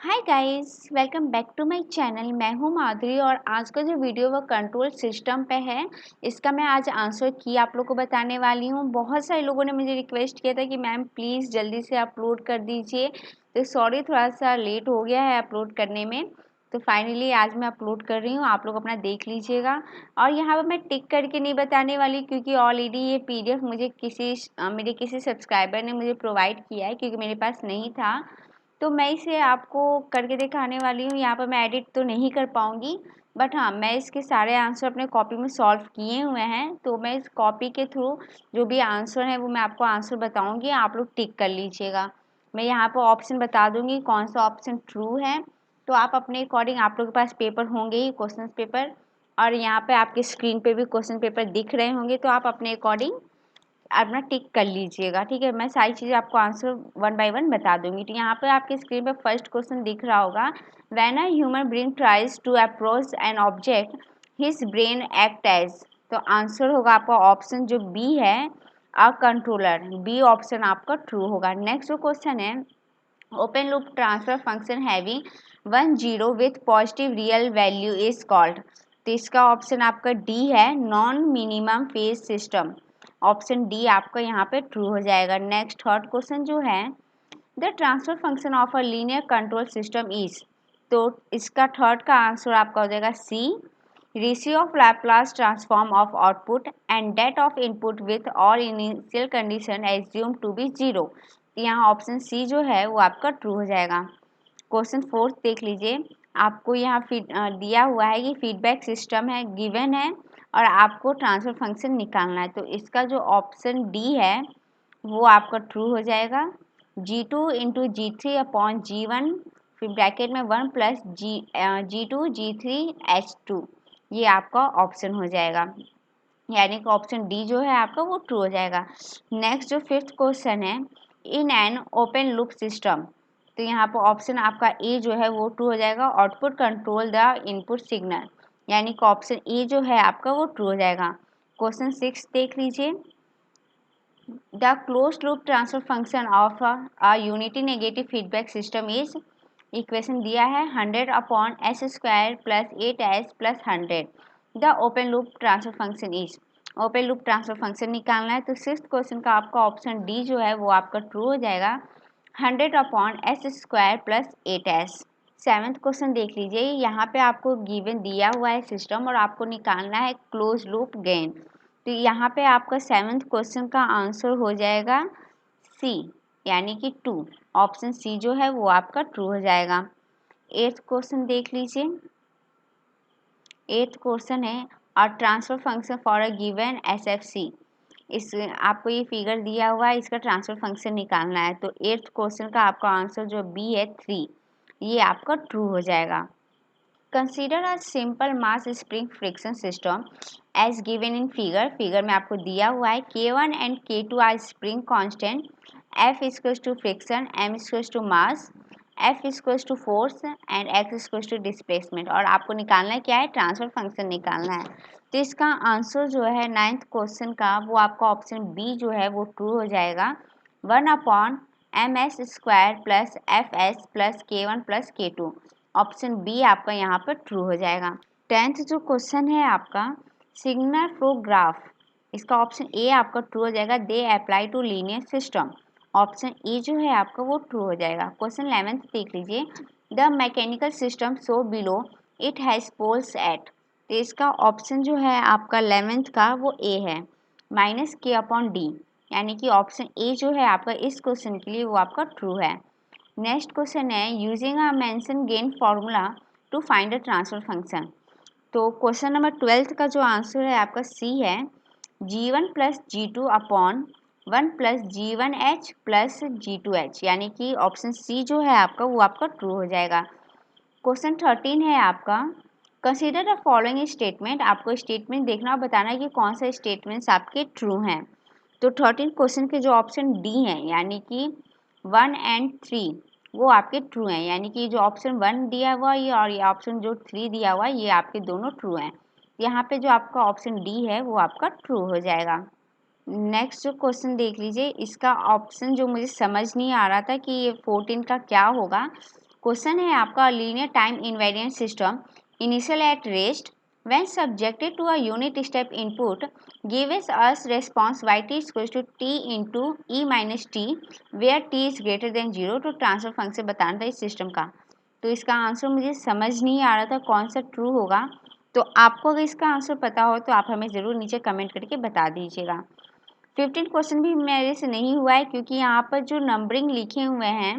Hi guys, welcome back to my channel. मैं हूं माधुरी और आज का जो वीडियो वो कंट्रोल सिस्टम पे है। इसका मैं आज आंसर की आप लोग को बताने वाली हूं। बहुत सारे लोगों ने मुझे रिक्वेस्ट किया था कि मैम प्लीज़ जल्दी से अपलोड कर दीजिए, तो सॉरी थोड़ा सा लेट हो गया है अपलोड करने में। तो फाइनली आज मैं अपलोड कर रही हूँ, आप लोग अपना देख लीजिएगा। और यहाँ पर मैं टिक करके नहीं बताने वाली क्योंकि ऑलरेडी ये PDF मुझे मेरे किसी सब्सक्राइबर ने मुझे प्रोवाइड किया है, क्योंकि मेरे पास नहीं था। तो मैं इसे आपको करके दिखाने वाली हूँ। यहाँ पर मैं एडिट तो नहीं कर पाऊँगी, बट हाँ, मैं इसके सारे आंसर अपने कॉपी में सॉल्व किए हुए हैं। तो मैं इस कॉपी के थ्रू जो भी आंसर है वो मैं आपको आंसर बताऊँगी, आप लोग टिक कर लीजिएगा। मैं यहाँ पर ऑप्शन बता दूँगी कौन सा ऑप्शन ट्रू है। तो आप अपने अकॉर्डिंग, आप लोग के पास पेपर होंगे ही, क्वेश्चन पेपर, और यहाँ पे आपके स्क्रीन पे भी क्वेश्चन पेपर दिख रहे होंगे, तो आप अपने अकॉर्डिंग अपना टिक कर लीजिएगा। ठीक है, मैं सारी चीज़ें आपको आंसर वन बाय वन बता दूंगी। तो यहाँ पे आपके स्क्रीन पे फर्स्ट क्वेश्चन दिख रहा होगा, when a human brain tries to approach an object his brain act as. तो आंसर होगा आपका ऑप्शन जो बी है, अ कंट्रोलर। बी ऑप्शन आपका ट्रू होगा। नेक्स्ट जो क्वेश्चन है, open loop transfer function having 1 0 with positive real value is called. तो इसका ऑप्शन आपका डी है, non minimum phase system. Option D आपका यहाँ पे ट्रू हो जाएगा। नेक्स्ट थर्ड क्वेश्चन जो है, the transfer function of a linear control system is. तो इसका थर्ड का आंसर आपका हो जाएगा C, ratio of Laplace transform of output and that of input with all initial condition assume to be 0। यहाँ option C जो है वो आपका ट्रू हो जाएगा। क्वेश्चन फोर्थ देख लीजिए, आपको यहाँ दिया हुआ है कि फीडबैक सिस्टम है, गिवन है, और आपको ट्रांसफर फंक्शन निकालना है। तो इसका जो ऑप्शन डी है वो आपका ट्रू हो जाएगा। G2 इंटू G3/G1, फिर ब्रैकेट में 1 प्लस G2 G3H2, ये आपका ऑप्शन हो जाएगा। यानी कि ऑप्शन डी जो है आपका वो ट्रू हो जाएगा। नेक्स्ट जो फिफ्थ क्वेश्चन है, in an open loop system. तो यहाँ पर ऑप्शन आपका ए जो है वो ट्रू हो जाएगा, output control the input signal. यानी कि ऑप्शन ए जो है आपका वो ट्रू हो जाएगा। क्वेश्चन 6 देख लीजिए, the closed loop transfer function of a unity negative feedback system is. Equation दिया है 100/s² plus 8s plus 100। The open loop transfer function is. Open loop transfer function निकालना है। तो सिक्स्थ क्वेश्चन का आपका ऑप्शन डी जो है वो आपका ट्रू हो जाएगा, 100/s² plus 8s। Seventh question देख लीजिए, यहाँ पे आपको गिवन दिया हुआ है सिस्टम और आपको निकालना है क्लोज लूप गेन। तो यहाँ पे आपका सेवन्थ क्वेश्चन का आंसर हो जाएगा सी, यानी कि 2। ऑप्शन सी जो है वो आपका ट्रू हो जाएगा। एट्थ क्वेश्चन देख लीजिए, एट्थ क्वेश्चन है, और transfer function for a given SFC। इस आपको ये फिगर दिया हुआ है, इसका ट्रांसफर फंक्शन निकालना है। तो एट्थ क्वेश्चन का आपका आंसर जो बी है 3, ये आपका ट्रू हो जाएगा। Consider a simple mass spring friction system as given in figure. Figure में आपको दिया हुआ है K1 and K2 are spring constant, F equals to friction, M equals to mass, F equals to force and X equals to displacement. और आपको निकालना क्या है, ट्रांसफर फंक्शन निकालना है। तो इसका आंसर जो है नाइन्थ क्वेश्चन का वो आपका ऑप्शन बी जो है वो ट्रू हो जाएगा, 1/ms² plus FS plus K1 plus K2। Option B आपका यहाँ पर ट्रू हो जाएगा। टेंथ जो क्वेश्चन है आपका, सिग्नल फ्लो ग्राफ। इसका ऑप्शन ए आपका ट्रू हो जाएगा, they apply to linear system. Option A जो है आपका वो ट्रू हो जाएगा। क्वेश्चन 11 देख लीजिए, the mechanical system so below it has poles at. तो इसका ऑप्शन जो है आपका 11th का वो ए है, -k/d। यानी कि ऑप्शन ए जो है आपका इस क्वेश्चन के लिए वो आपका ट्रू है। नेक्स्ट क्वेश्चन है, using a mention gain formula to find a transfer function. तो क्वेश्चन नंबर 12 का जो आंसर है आपका सी है, G1 plus G2/1 plus G1H plus G2H। यानी कि ऑप्शन सी जो है आपका वो आपका ट्रू हो जाएगा। क्वेश्चन 13 है आपका, कंसीडर द फॉलोइंग स्टेटमेंट। आपको स्टेटमेंट देखना और बताना है कि कौन सा स्टेटमेंट्स आपके ट्रू हैं। तो 13 क्वेश्चन के जो ऑप्शन डी हैं, यानी कि 1 एंड 3, वो आपके ट्रू हैं। यानी कि जो ऑप्शन 1 दिया हुआ ये और ये ऑप्शन जो 3 दिया हुआ ये आपके दोनों ट्रू हैं। यहाँ पे जो आपका ऑप्शन डी है वो आपका ट्रू हो जाएगा। नेक्स्ट जो क्वेश्चन देख लीजिए, इसका ऑप्शन जो मुझे समझ नहीं आ रहा था कि ये 14 का क्या होगा। क्वेश्चन है आपका linear time invariant system initial at rest when subjected to a unit step input gives us response yt is equal to t into e minus t where t is greater than 0। तो transfer function बताना था इस system का। तो इसका answer मुझे समझ नहीं आ रहा था कौन सा ट्रू होगा। तो आपको अगर इसका आंसर पता हो तो आप हमें ज़रूर नीचे कमेंट करके बता दीजिएगा। 15 क्वेश्चन भी मेरे से नहीं हुआ है क्योंकि यहाँ पर जो नंबरिंग लिखे हुए हैं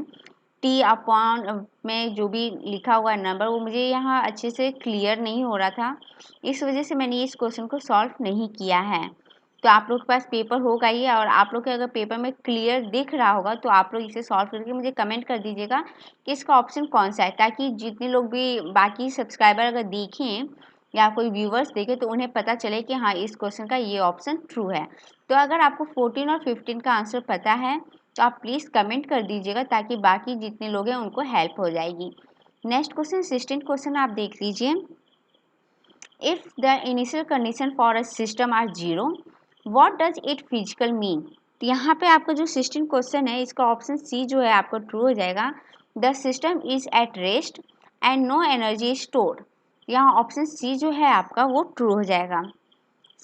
टी अपॉन में जो भी लिखा हुआ है नंबर वो मुझे यहाँ अच्छे से क्लियर नहीं हो रहा था, इस वजह से मैंने इस क्वेश्चन को सॉल्व नहीं किया है। तो आप लोग के पास पेपर होगा ही और आप लोग के अगर पेपर में क्लियर दिख रहा होगा तो आप लोग इसे सॉल्व करके मुझे कमेंट कर दीजिएगा कि इसका ऑप्शन कौन सा है, ताकि जितने लोग भी बाकी सब्सक्राइबर अगर देखें या कोई व्यूवर्स देखें तो उन्हें पता चले कि हाँ इस क्वेश्चन का ये ऑप्शन ट्रू है। तो अगर आपको 14 और 15 का आंसर पता है तो आप प्लीज़ कमेंट कर दीजिएगा ताकि बाकी जितने लोग हैं उनको हेल्प हो जाएगी। नेक्स्ट क्वेश्चन 16 क्वेश्चन आप देख लीजिए। If the initial condition for a system are 0 what does it physical mean. तो यहाँ पे आपका जो 16 क्वेश्चन है इसका ऑप्शन सी जो है आपका ट्रू हो जाएगा। The system is at rest and no energy is stored. यहाँ ऑप्शन सी जो है आपका वो ट्रू हो जाएगा।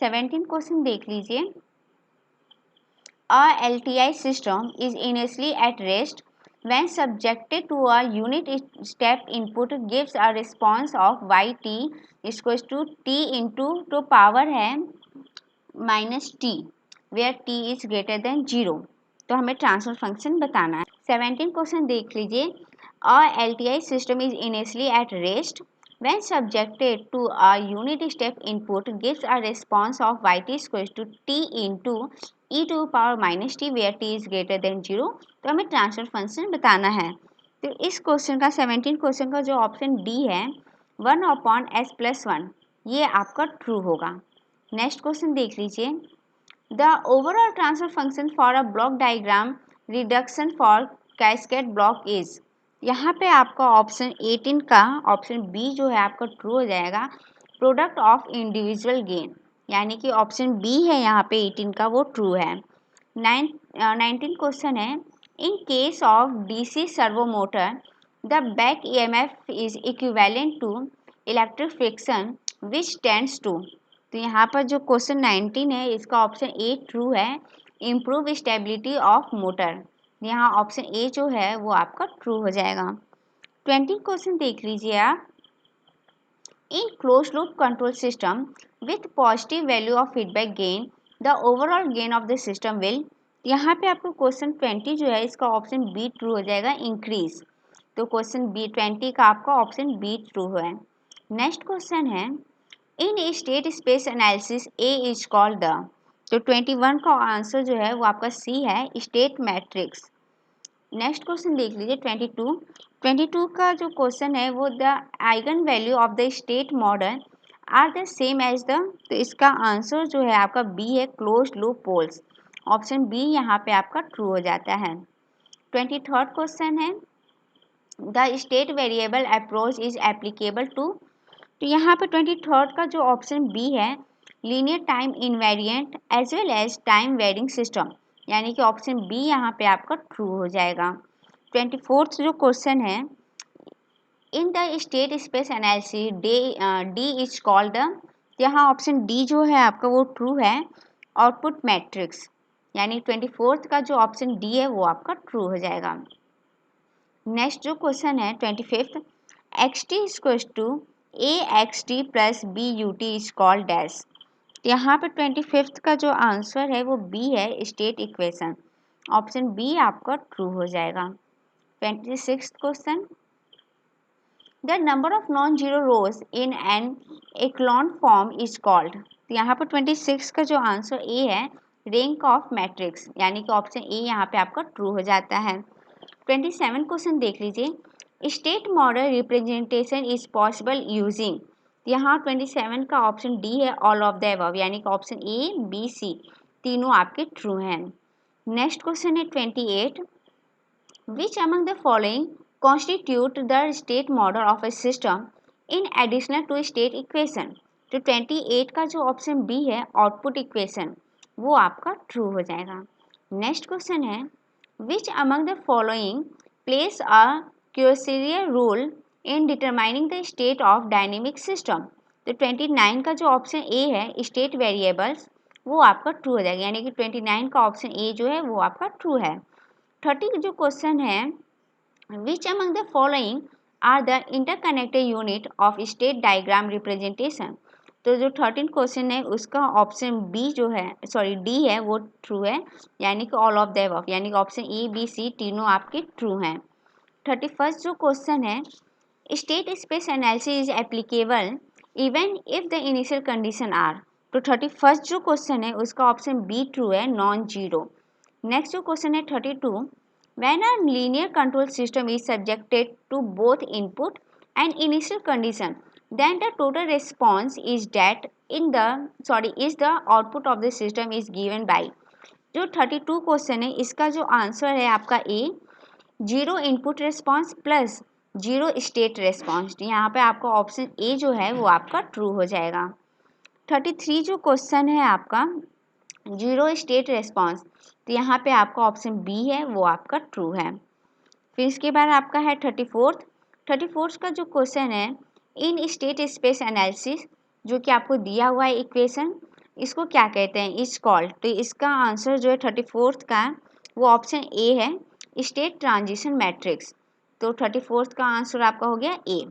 17 क्वेश्चन देख लीजिए। A LTI system is initially at rest when subjected to a unit step input gives a response of yt is equals to t into तो पावर है minus T where t is greater than 0। तो हमें transfer function बताना है। 17 question देख लीजिए। A LTI system is initially at rest when subjected to a unit step input gives a response of yt is equals to t into e to power minus T where t is greater than 0। तो हमें transfer function बताना है। तो इस question का 17 question का जो option D है 1/s+1 ये आपका ट्रू होगा। नेक्स्ट क्वेश्चन देख लीजिए। The overall transfer function for a block diagram reduction for cascade block is. यहाँ पे आपका ऑप्शन 18 का ऑप्शन बी जो है आपका ट्रू हो जाएगा। प्रोडक्ट ऑफ इंडिविजुअल गेन, यानी कि ऑप्शन बी है यहाँ पे 18 का वो ट्रू है। 19 क्वेश्चन है। In case of DC servo motor the back EMF is equivalent to electric friction which tends to. तो यहाँ पर जो क्वेश्चन 19 है इसका ऑप्शन ए ट्रू है, इम्प्रूव स्टेबिलिटी ऑफ मोटर। यहाँ ऑप्शन ए जो है वो आपका ट्रू हो जाएगा। 20 क्वेश्चन देख लीजिए आप। In close loop control system with positive value of feedback gain the overall gain of the system will. यहाँ पे आपको क्वेश्चन 20 जो है इसका ऑप्शन बी ट्रू हो जाएगा, इंक्रीज। तो क्वेश्चन बी 20 का आपका ऑप्शन बी ट्रू है। नेक्स्ट क्वेश्चन है। इन state space analysis A is called the. तो 21 का आंसर जो है वो आपका सी है, स्टेट मैट्रिक्स। नेक्स्ट क्वेश्चन देख लीजिए 22 का जो क्वेश्चन है वो the eigen value of the state model are the same as the. तो इसका आंसर जो है आपका बी है, close loop poles. Option B यहाँ पे आपका ट्रू हो जाता है। 23rd क्वेश्चन है। The state variable approach is applicable to. तो यहाँ पे 23rd का जो ऑप्शन बी है, linear time invariant as well as time varying system, यानी कि ऑप्शन बी यहाँ पे आपका ट्रू हो जाएगा। 24th जो क्वेश्चन है। In the state space analysis D is called the. यहाँ ऑप्शन डी जो है आपका वो ट्रू है, आउटपुट मैट्रिक्स, यानी 24th का जो ऑप्शन डी है वो आपका ट्रू हो जाएगा। नेक्स्ट जो क्वेश्चन है 25th। X t equals to A x t plus B u t is called dash. यहाँ पे 25th का जो आंसर है वो बी है, स्टेट इक्वेशन। ऑप्शन बी आपका ट्रू हो जाएगा। 26th question. The number of non zero rows in an echelon form is called. तो यहाँ पर 26 का जो आंसर ए है, रैंक ऑफ मैट्रिक्स, यानी कि ऑप्शन ए यहाँ पे आपका ट्रू हो जाता है। 27 क्वेश्चन देख लीजिए। State model representation is possible using. यहाँ 27 का ऑप्शन डी है, ऑल ऑफ द अबव, यानी कि ऑप्शन ए बी सी तीनों आपके ट्रू हैं। नेक्स्ट क्वेश्चन है 28। Which among the following constitute the state model of a system in additional to state equation. तो 28 का जो ऑप्शन बी है, आउटपुट इक्वेशन, वो आपका ट्रू हो जाएगा। नेक्स्ट क्वेश्चन है। Which among the following place a crucial role in determining the state of dynamic system. तो 29 का जो ऑप्शन ए है स्टेट वेरिएबल्स वो आपका ट्रू हो जाएगा, यानी कि 29 का ऑप्शन ए जो है वो आपका ट्रू है। 30 जो क्वेश्चन है, which among the following are the interconnected unit of state diagram representation. तो जो 13 क्वेश्चन है उसका ऑप्शन बी जो है, सॉरी डी है, वो ट्रू है, यानी कि ऑल ऑफ द अबव, यानी कि ऑप्शन ए बी सी तीनों आपके ट्रू हैं। 31 जो क्वेश्चन है, state space analysis is applicable even if the initial condition are. तो 31 जो क्वेश्चन है उसका ऑप्शन बी ट्रू है, नॉन जीरो। नेक्स्ट जो क्वेश्चन है 32, when a linear control system is subjected to both input and initial condition, then the total response is that is the output of the system is given by। जो 32 question है इसका जो answer है आपका A, zero input response plus zero state response. यहाँ पे आपका option A जो है वो आपका ट्रू हो जाएगा। 33 जो क्वेश्चन है आपका जीरो स्टेट रिस्पॉन्स, तो यहाँ पे आपका ऑप्शन बी है वो आपका ट्रू है। फिर इसके बाद आपका है 34 का जो क्वेश्चन है, इन स्टेट स्पेस एनालिसिस, जो कि आपको दिया हुआ है इक्वेशन, इसको क्या कहते हैं, इज कॉल्ड। तो इसका आंसर जो है 34 का वो ऑप्शन ए है, स्टेट ट्रांजिशन मैट्रिक्स। तो 34 का आंसर आपका हो गया ए।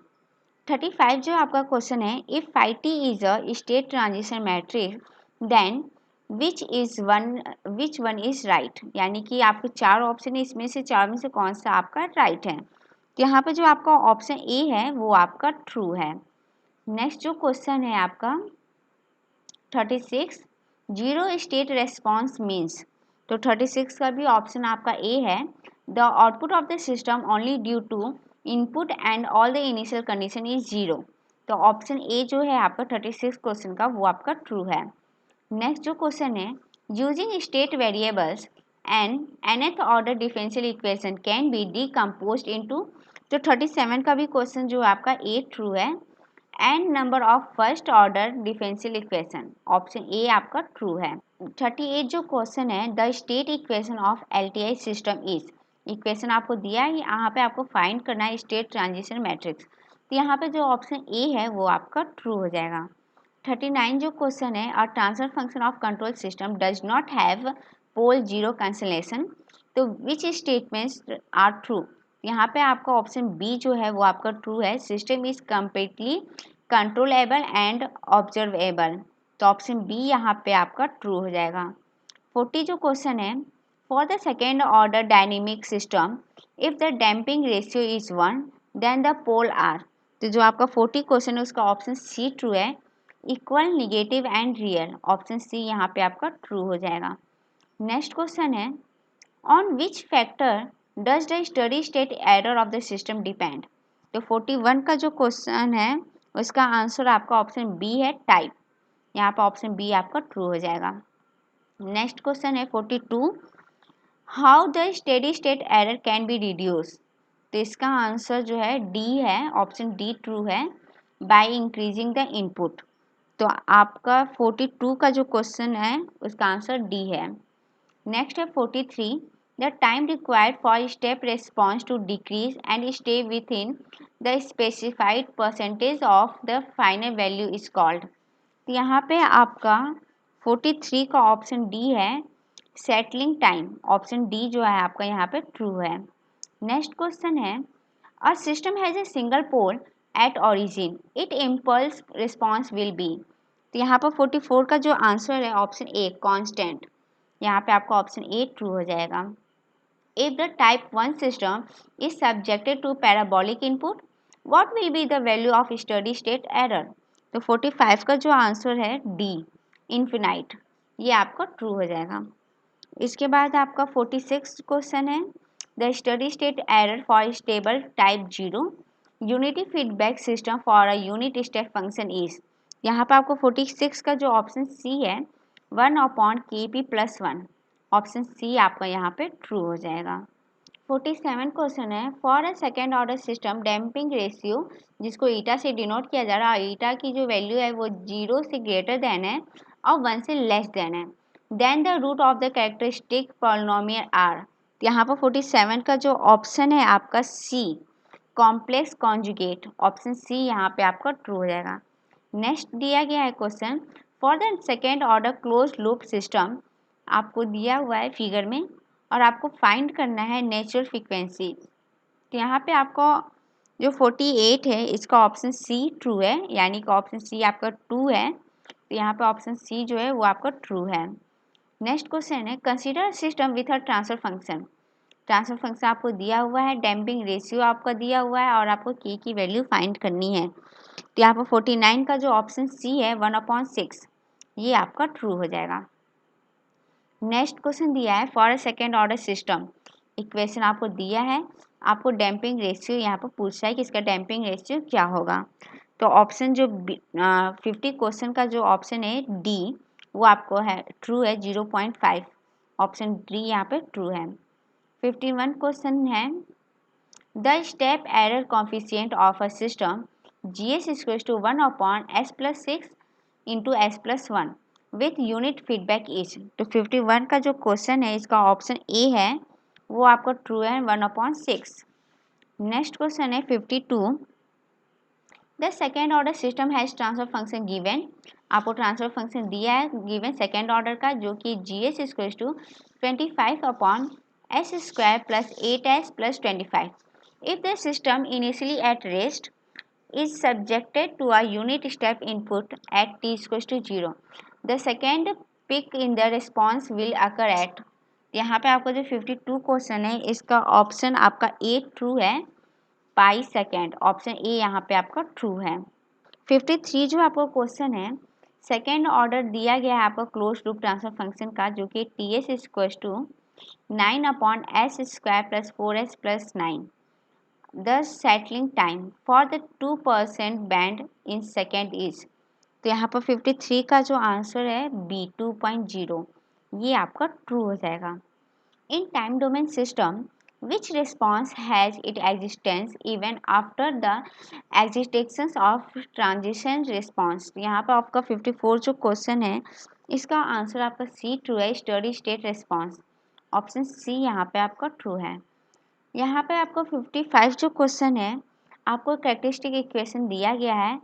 35 जो आपका क्वेश्चन है, if phi t is a state transition matrix then which one is right, यानी कि आपके चार ऑप्शन है, इसमें से चार में से कौन सा आपका राइट है। तो यहाँ पे जो आपका ऑप्शन ए है वो आपका ट्रू है। नेक्स्ट जो क्वेश्चन है आपका 36, जीरो स्टेट रेस्पॉन्स मीन्स। तो 36 का भी ऑप्शन आपका ए है, the output of the system only due to input and all the initial condition is zero. तो ऑप्शन ए जो है आपका 36 क्वेश्चन का वो आपका ट्रू है। नेक्स्ट जो क्वेश्चन है, using state variables and nth order differential equation can be decomposed into. तो 37 का भी क्वेश्चन जो आपका ए ट्रू है, N number of first order differential equation, option A आपका ट्रू है। 38 जो क्वेश्चन है, the state equation of LTI system is, equation आपको दिया है, यहाँ पे आपको फाइंड करना है स्टेट ट्रांजिशन मैट्रिक्स। तो यहाँ पे जो ऑप्शन ए है वो आपका ट्रू हो जाएगा। 39 जो क्वेश्चन है, और transfer function of control system does not have pole zero cancellation, तो विच स्टेटमेंट्स आर ट्रू। यहाँ पे आपका ऑप्शन बी जो है वो आपका ट्रू है, system is completely controllable and observable. तो ऑप्शन बी यहाँ पे आपका ट्रू हो जाएगा। 40 जो क्वेश्चन है, for the second order dynamic system if the damping ratio is 1 then the pole are. तो जो आपका 40 क्वेश्चन है उसका ऑप्शन सी ट्रू है, equal, negative and real, option C यहाँ पे आपका ट्रू हो जाएगा। नेक्स्ट क्वेश्चन है, on which factor does the steady state error of the system depend. तो 41 का जो क्वेश्चन है उसका आंसर आपका ऑप्शन बी है, टाइप, यहाँ पर ऑप्शन बी आपका ट्रू हो जाएगा। नेक्स्ट क्वेश्चन है 42, how the steady state error can be reduce. तो इसका आंसर जो है डी है, ऑप्शन डी ट्रू है, बाय इंक्रीजिंग द इनपुट। तो आपका 42 का जो क्वेश्चन है उसका आंसर डी है। नेक्स्ट है 43, the time required for step response to decrease and stay within the specified percentage of the final value is called. तो यहाँ पे आपका 43 का ऑप्शन डी है, सेटलिंग टाइम, ऑप्शन डी जो है आपका यहाँ पे ट्रू है। नेक्स्ट क्वेश्चन है, a system has a single pole at origin, it impulse response will be. तो यहाँ पर 44 का जो आंसर है ऑप्शन ए, कांस्टेंट, यहाँ पे आपका ऑप्शन ए ट्रू हो जाएगा। If the type 1 system is subjected to parabolic input, what will be the value of steady state error. तो 45 का जो आंसर है डी, इन्फिनाइट, ये आपका ट्रू हो जाएगा। इसके बाद आपका 46 क्वेश्चन है, the steady state error for stable type 0 unity feedback system for a unit step function is. यहाँ पर आपको 46 का जो ऑप्शन सी है, 1/kp+1, ऑप्शन सी आपका यहाँ पे ट्रू हो जाएगा। 47 क्वेश्चन है, for a second order system damping ratio, जिसको ईटा से डिनोट किया जा रहा है, ईटा की जो वैल्यू है वो 0 से ग्रेटर देन है और 1 से लेस देन है, then the root of the characteristic polynomial are. यहाँ पर 47 का जो ऑप्शन है आपका C, complex conjugate, option C यहाँ पे आपका ट्रू हो जाएगा। नेक्स्ट दिया गया है question, for the second order close loop system, आपको दिया हुआ है फिगर में और आपको फाइंड करना है नेचुरल फ्रीक्वेंसी। तो यहाँ पे आपको जो 48 है इसका ऑप्शन सी ट्रू है, यानी कि ऑप्शन सी आपका ट्रू है। तो यहाँ पे ऑप्शन सी जो है वो आपका ट्रू है। नेक्स्ट क्वेश्चन है, consider system with a transfer function. Transfer function आपको दिया हुआ है, डैम्पिंग रेशियो आपका दिया हुआ है और आपको के की वैल्यू फाइंड करनी है। तो यहाँ पर 49 का जो ऑप्शन सी है 1/6 ये आपका ट्रू हो जाएगा। नेक्स्ट क्वेश्चन दिया है, for a second order system, equation आपको दिया है, आपको डैम्पिंग रेशियो यहाँ पर पूछा है कि इसका डैम्पिंग रेशियो क्या होगा। तो ऑप्शन जो 50 क्वेश्चन का जो ऑप्शन है डी वो आपको है ट्रू है 0.5, ऑप्शन डी यहाँ पे ट्रू है। 51 क्वेश्चन है, the step error coefficient of a system GS = 1/s+6 × s+1 with unit feedback is. तो 51 का जो क्वेश्चन है इसका ऑप्शन ए है वो आपका ट्रू है 1/6। नेक्स्ट क्वेश्चन है 52, the second order system has transfer function given, आपको ट्रांसफर फंक्शन दिया है गिवन सेकेंड ऑर्डर का जो कि GS = 25/s² + 8s + 25 if the system initially at rest is subjected to a unit step input at t = 0, the second peak in the response will occur at। यहाँ पे आपका जो 52 question है इसका option आपका ए ट्रू है, पाई second, option A यहाँ पे आपका ट्रू है। 53 जो आपका क्वेश्चन है, सेकेंड ऑर्डर दिया गया है आपका क्लोज लूप ट्रांसफर फंक्शन का जो कि TS = 9/s² + 4s + 9, the settling time for the 2% band in second is. तो यहाँ पर 53 का जो आंसर है बी 2.0 ये आपका ट्रू हो जाएगा। In time domain system which response has its existence even after the existence of transition response। यहाँ पर आपका 54 जो क्वेश्चन है इसका आंसर आपका सी ट्रू है, steady state response, option C यहाँ पे आपका ट्रू है। यहाँ पे आपको 55 जो क्वेश्चन है आपको कैरेक्टरिस्टिक इक्वेशन दिया गया है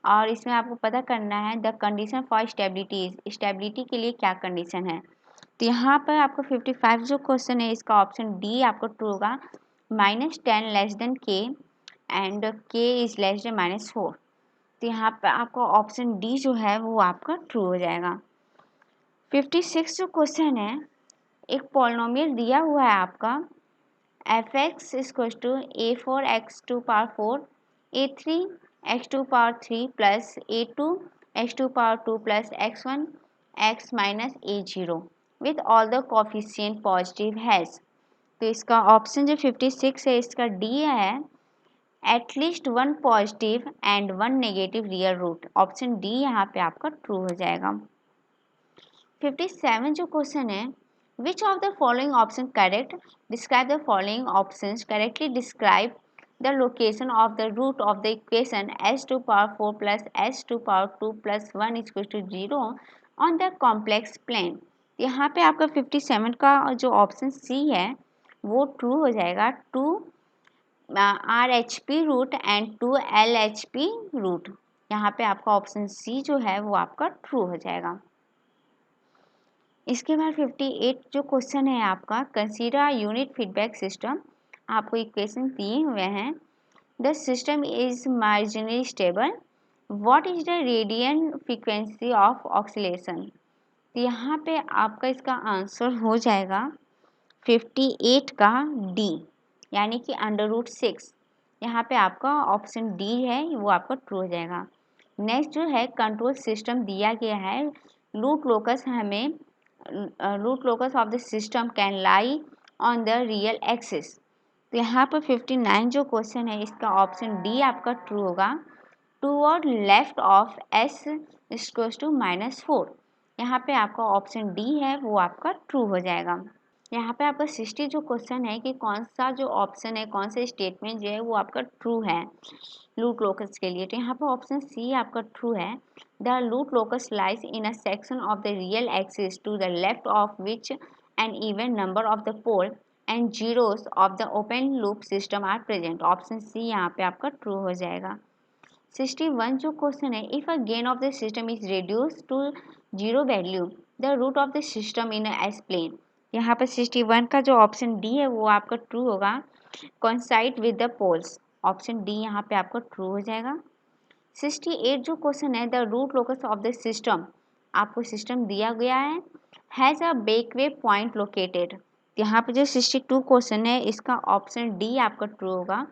और इसमें आपको पता करना है the condition for stability, stability के लिए क्या कंडीशन है। तो यहाँ पर आपको 55 जो क्वेश्चन है इसका ऑप्शन डी आपको ट्रू होगा, -10 k एंड k = -4। तो यहाँ पर आपको ऑप्शन डी जो है वो आपका ट्रू हो जाएगा। 56 जो क्वेश्चन है, एक पॉलिनोमियल दिया हुआ है आपका f(x) = a4x⁴ a3x⁴ + a2x⁴ + x1 x - a0 with all the coefficient positive has। तो इसका ऑप्शन जो 56 है इसका डी है, at least 1 positive and 1 negative real root, option D यहाँ पे आपका ट्रू हो जाएगा। 57 जो क्वेश्चन है, which of the following option correct, describe the following options correctly, describe the location of the root of the equation s⁴ + s⁴ + 1 = 0 on the complex plane। यहाँ पे आपका 57 का जो ऑप्शन सी है वो ट्रू हो जाएगा, 2 RHP root and 2 LHP root, यहाँ पे आपका ऑप्शन सी जो है वो आपका ट्रू हो जाएगा। इसके बाद 58 जो क्वेश्चन है आपका, कंसीडर यूनिट फीडबैक सिस्टम, आपको इक्वेशन दिए हुए हैं, the system is marginally stable, what is the radian frequency of oscillation. तो यहाँ पे आपका इसका आंसर हो जाएगा 58 का डी, यानी कि √6, यहाँ पे आपका ऑप्शन डी है वो आपका ट्रू हो जाएगा। नेक्स्ट जो है कंट्रोल सिस्टम दिया गया है, रूट लोकस हमें root locus of the system can lie on the real axis. तो यहाँ पर 59 जो क्वेश्चन है इसका ऑप्शन डी आपका ट्रू होगा, टूवर्ड लेफ्ट ऑफ s = -4, यहाँ पे आपका ऑप्शन डी है वो आपका ट्रू हो जाएगा। यहाँ पे आपका 60 जो क्वेश्चन है कि कौन सा जो ऑप्शन है, कौन सा स्टेटमेंट जो है वो आपका ट्रू है लूट लोकस के लिए। तो यहाँ पर ऑप्शन सी आपका ट्रू है, the root locus lies in a section of the real axis to the left of which an even number of the pole and zeros of the open loop system are present. Option C यहाँ पे आपका true हो जाएगा। 61 जो question है, if a gain of the system is reduce to zero value the root of the system in S plane. यहाँ पर 61 का जो ऑप्शन डी है वो आपका ट्रू होगा, coincide with the poles. Option D यहाँ पे आपका ट्रू हो जाएगा। 68 जो क्वेश्चन है, the root locus of the system, आपको सिस्टम दिया गया है, has a breakaway point located. यहाँ पे जो 62 क्वेश्चन है इसका ऑप्शन डी आपका ट्रू होगा,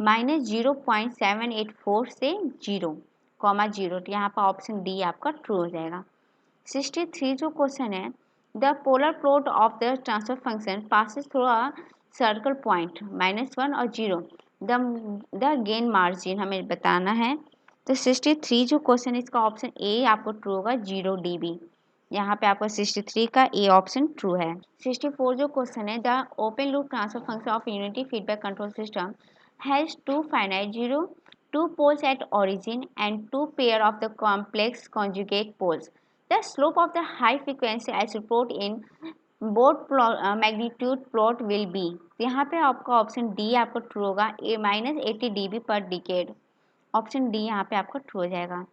-0.784 से 0,0। यहाँ पर ऑप्शन डी आपका ट्रू हो जाएगा। 63 जो क्वेश्चन है, the polar plot of the transfer function passes through a circle point -1 और 0, द गेन मार्जिन हमें बताना है। तो 63 जो क्वेश्चन है इसका ऑप्शन ए आपको ट्रू होगा, 0 dB। यहाँ पे आपका 63 का ए ऑप्शन ट्रू है। 64 जो क्वेश्चन है, the open loop transfer function of unity feedback control system has two finite zero, two poles at origin and two pair of the complex conjugate poles. The slope of the high frequency isotope in both magnitude plot will be। यहाँ पे आपका option D आपका true होगा, -80 dB पर decade. Option D यहाँ पे आपका true हो जाएगा।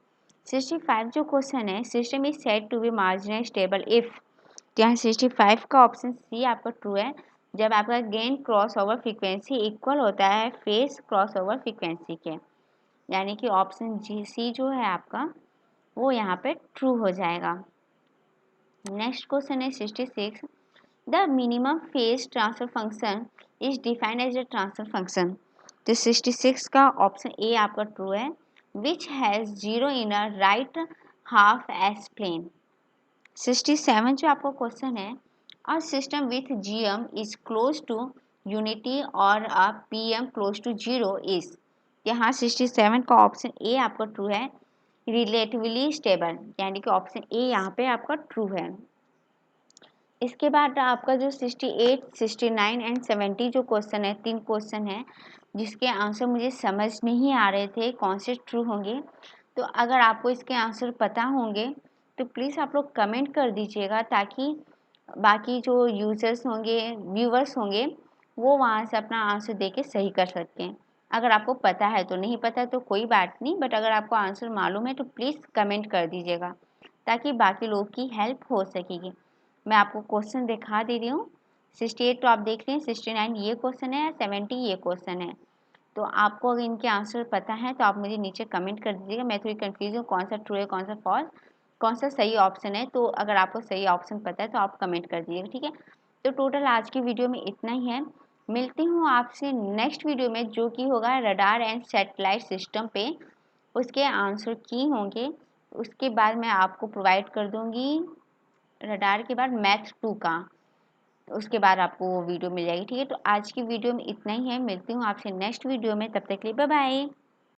65 जो क्वेश्चन है, system is said to be marginal stable if. यहाँ 65 का ऑप्शन सी आपका ट्रू है, जब आपका gain cross over frequency equal होता है फेस क्रॉस ओवर फ्रीक्वेंसी के, यानी कि ऑप्शन जी सी जो है आपका वो यहाँ पे ट्रू हो जाएगा। नेक्स्ट क्वेश्चन है 66, the minimum phase transfer function is defined as a transfer function. तो 66 का ऑप्शन ए आपका ट्रू है, which has zero in a right half S plane. 67 जो आपका क्वेश्चन है, a system with GM is close to unity और a PM close to zero is. यहाँ 67 का ऑप्शन ए आपका ट्रू है, रिलेटिवली स्टेबल, यानी कि ऑप्शन ए यहाँ पे आपका ट्रू है। इसके बाद आपका जो 68, 69 एंड 70 जो क्वेश्चन है, 3 क्वेश्चन है जिसके आंसर मुझे समझ नहीं आ रहे थे कौन से ट्रू होंगे। तो अगर आपको इसके आंसर पता होंगे तो प्लीज़ आप लोग कमेंट कर दीजिएगा, ताकि बाकी जो यूज़र्स होंगे, व्यूवर्स होंगे, वो वहाँ से अपना आंसर दे के सही कर सकते हैं। अगर आपको पता है तो, नहीं पता तो कोई बात नहीं, बट अगर आपको आंसर मालूम है तो प्लीज़ कमेंट कर दीजिएगा, ताकि बाकी लोग की हेल्प हो सकेगी। मैं आपको क्वेश्चन दिखा दे रही हूँ। 68 तो आप देख रहे हैं, 69 ये क्वेश्चन है, 70 ये क्वेश्चन है। तो आपको अगर इनके आंसर पता है तो आप मुझे नीचे कमेंट कर दीजिएगा। मैं थोड़ी कंफ्यूज हूँ कौन सा ट्रू है, कौन सा फॉल्स, कौन सा सही ऑप्शन है। तो अगर आपको सही ऑप्शन पता है तो आप कमेंट कर दीजिएगा, ठीक है। तो टोटल आज की वीडियो में इतना ही है। मिलती हूँ आपसे नेक्स्ट वीडियो में, जो कि होगा रडार एंड सैटेलाइट सिस्टम पे, उसके आंसर की होंगे। उसके बाद मैं आपको प्रोवाइड कर दूँगी रडार के बाद मैथ 2 का, उसके बाद आपको वो वीडियो मिल जाएगी, ठीक है। तो आज की वीडियो में इतना ही है। मिलती हूँ आपसे नेक्स्ट वीडियो में, तब तक के लिए बाय बाय।